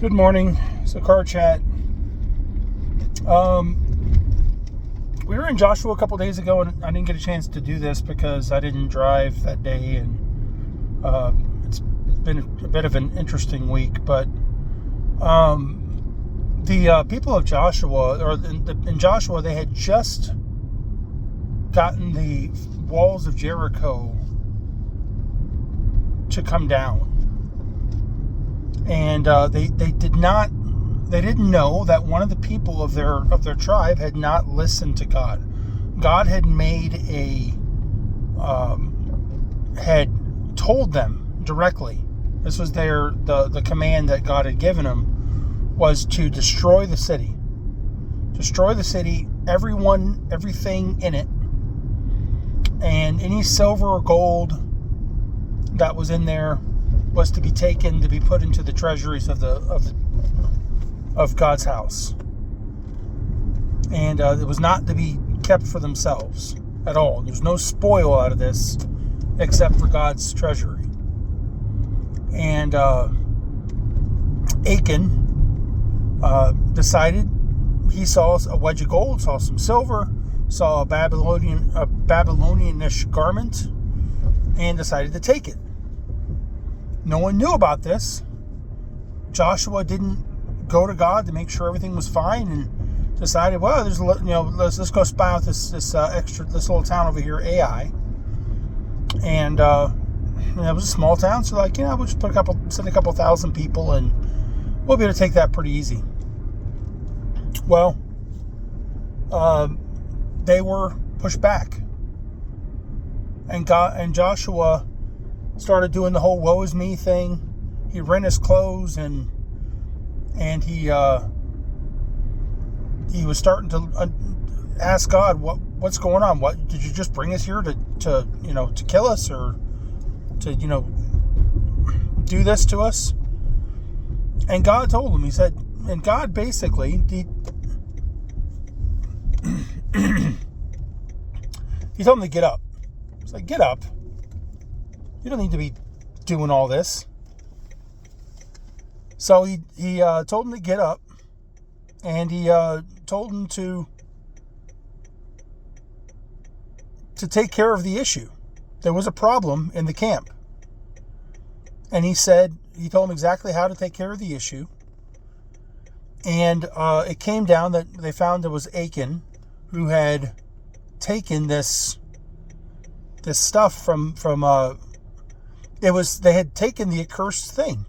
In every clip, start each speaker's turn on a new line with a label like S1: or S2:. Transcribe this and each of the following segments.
S1: Good morning. It's a car chat. We were in Joshua a couple days ago, and I didn't get a chance to do this because I didn't drive that day, and it's been a bit of an interesting week. But the people of Joshua, or in Joshua, they had just gotten the walls of Jericho to come down. And they didn't know that one of the people of their tribe had not listened to God. God had had told them directly. This was the command that God had given them, was to destroy the city. Destroy the city, everyone, everything in it, and any silver or gold that was in there was to be taken to be put into the treasuries of God's house, and it was not to be kept for themselves at all. There's no spoil out of this except for God's treasury. And Achan decided, he saw a wedge of gold, saw some silver, saw a Babylonianish garment, and decided to take it. No one knew about this. Joshua didn't go to God to make sure everything was fine, and decided, well, let's go spy out this little town over here, Ai. And it was a small town, so we'll just send a couple thousand people, and we'll be able to take that pretty easy. Well, they were pushed back, and Joshua started doing the whole woe is me thing. He rent his clothes, and he was starting to ask God, what's going on? What did you just bring us here to kill us, or to do this to us? And God told him, he said, and God basically he told him to get up. He's like, get up. You don't need to be doing all this. So he told him to get up, and he told him to take care of the issue. There was a problem in the camp, and he told him exactly how to take care of the issue. And it came down that they found there was Achan, who had taken this stuff from they had taken the accursed thing.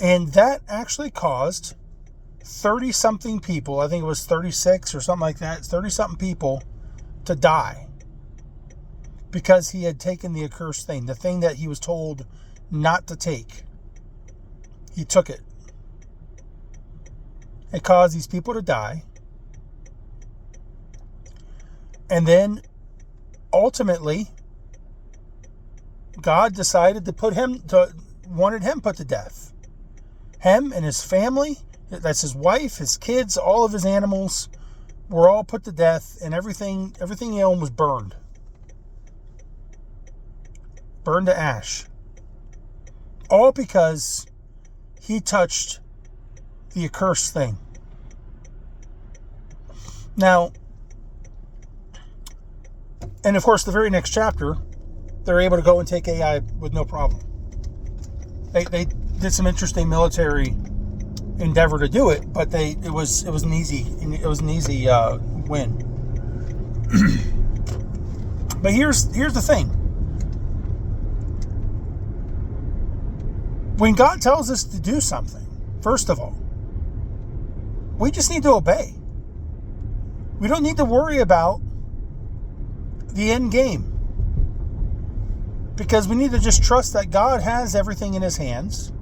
S1: And that actually caused 30-something people, I think it was 36 or something like that, 30-something people to die. Because he had taken the accursed thing, the thing that he was told not to take. He took it. It caused these people to die. And then, ultimately, God decided wanted him put to death. Him and his family, that's his wife, his kids, all of his animals, were all put to death, and everything he owned was burned. Burned to ash. All because he touched the accursed thing. Now, and of course, the very next chapter, they're able to go and take Ai with no problem. They did some interesting military endeavor to do it, but it was an easy win. But here's the thing. When God tells us to do something, first of all, we just need to obey. We don't need to worry about the end game, because we need to just trust that God has everything in his hands,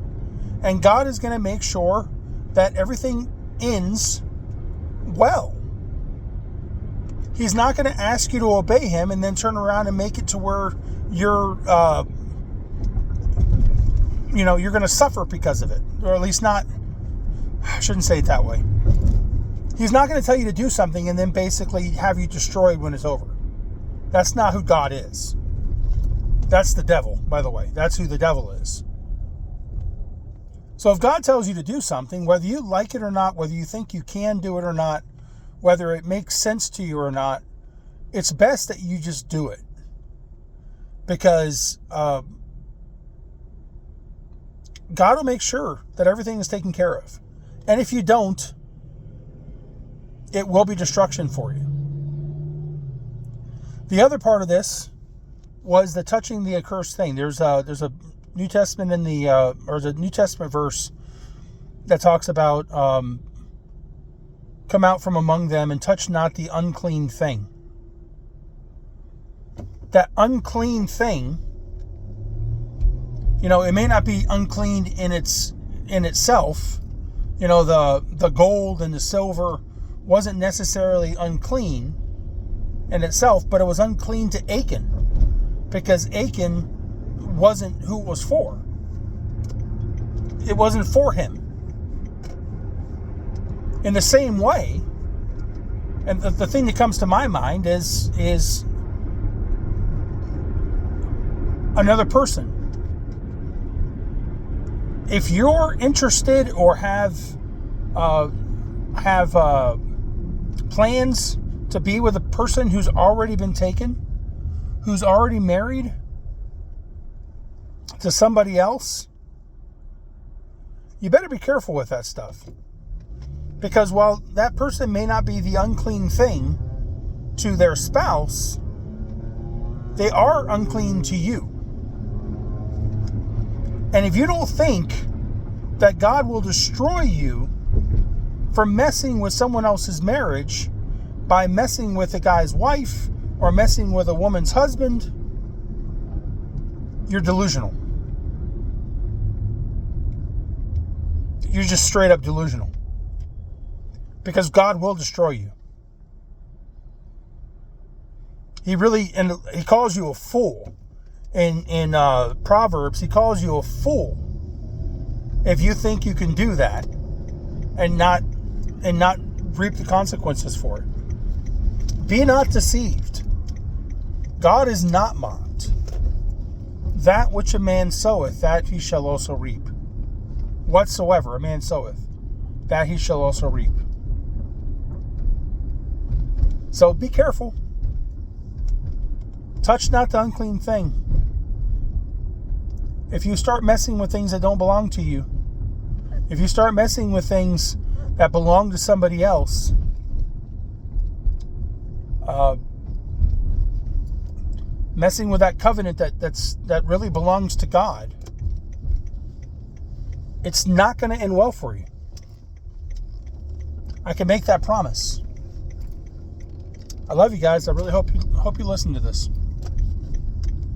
S1: and God is going to make sure that everything ends well. He's not going to ask you to obey him and then turn around and make it to where you're going to suffer because of it, or at least not. I shouldn't say it that way. He's not going to tell you to do something and then basically have you destroyed when it's over. That's not who God is. That's the devil, by the way. That's who the devil is. So if God tells you to do something, whether you like it or not, whether you think you can do it or not, whether it makes sense to you or not, it's best that you just do it. Because God will make sure that everything is taken care of. And if you don't, it will be destruction for you. The other part of this was the touching the accursed thing. There's a New Testament in the or the New Testament verse that talks about come out from among them and touch not the unclean thing. That unclean thing, it may not be unclean in itself. The gold and the silver wasn't necessarily unclean in itself, but it was unclean to Achan, because Achan wasn't who it was for. It wasn't for him. In the same way, and the thing that comes to my mind is another person. If you're interested or have plans to be with a person who's already been taken, who's already married to somebody else, you better be careful with that stuff. Because while that person may not be the unclean thing to their spouse, they are unclean to you. And if you don't think that God will destroy you for messing with someone else's marriage by messing with a guy's wife or messing with a woman's husband, you're delusional. You're just straight up delusional. Because God will destroy you. He calls you a fool. In Proverbs, he calls you a fool if you think you can do that and not reap the consequences for it. Be not deceived. God is not mocked. That which a man soweth, that he shall also reap. Whatsoever a man soweth, that he shall also reap. So be careful. Touch not the unclean thing. If you start messing with things that don't belong to you, if you start messing with things that belong to somebody else, messing with that covenant that really belongs to God, it's not going to end well for you. I can make that promise. I love you guys. I really hope you listen to this.